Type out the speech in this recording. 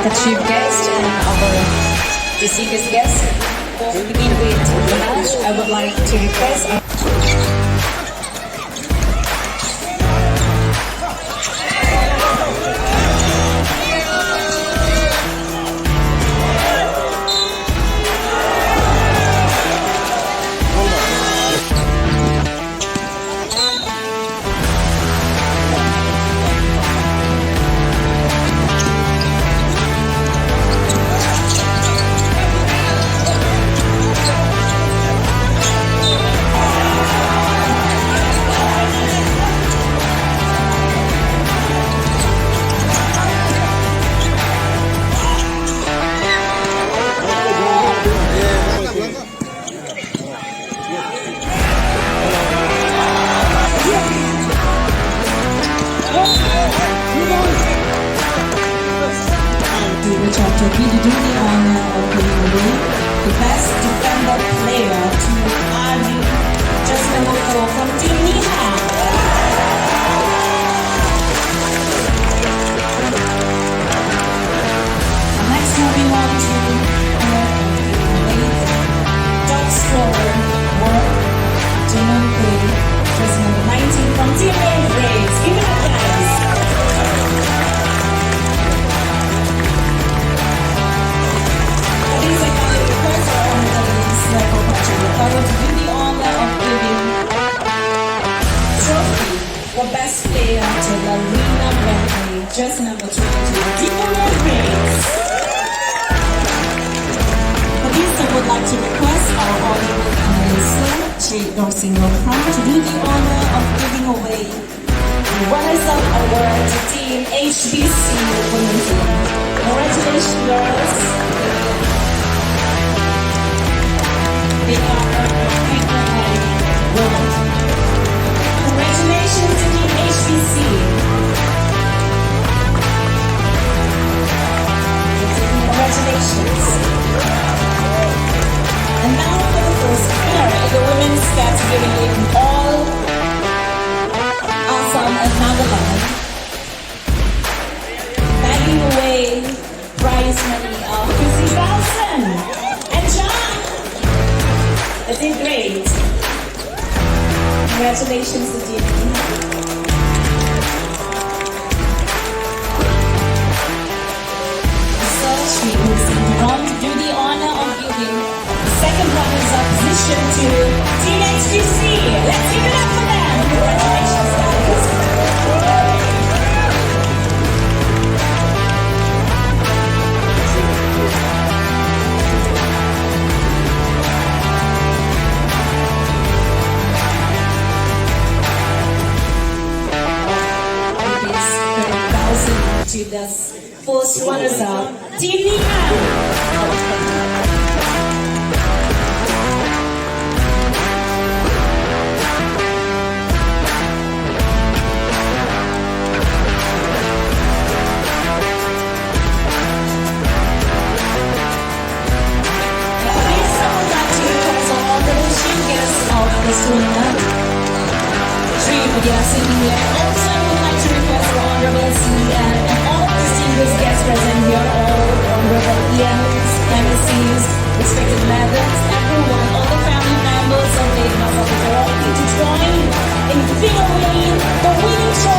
the chief guest and our distinguished guest. To begin with the match, I would like to request which are to be the duty honor of giving away the best defender player to RU just number 4 from Team Niha. Next, moving on to top scorer work to number just number 19 from Team Race. Give it up, guys. I want to do the honor of giving trophy for best player to Lalina Bentley, just number 22, Deepa Race. For this, I would like to request our honorable minister, Chief Dorsey Nopram, to do the honor of giving away the runners-up award to Team HBC Women Team. Congratulations, girls. They are congratulations to Team HBC. Congratulations. And now for the first winner in the women's category in all Assam and Nagaland. Bagging away prize money of 50,000. And John! I did great. Congratulations to you. So she is on to do the honor of giving the second runners-up position to Team HGC. Let's give it up for them. Congratulations, guys. To the first runners-up, Team Niha. This tournament. We are sitting here. Also, I would like to request our honorable CEO and all distinguished guests present here, all honorable EMs, MSCs, respected madams, everyone, all the family members of the Ladies of the Royal to join in giving away the winning trophy.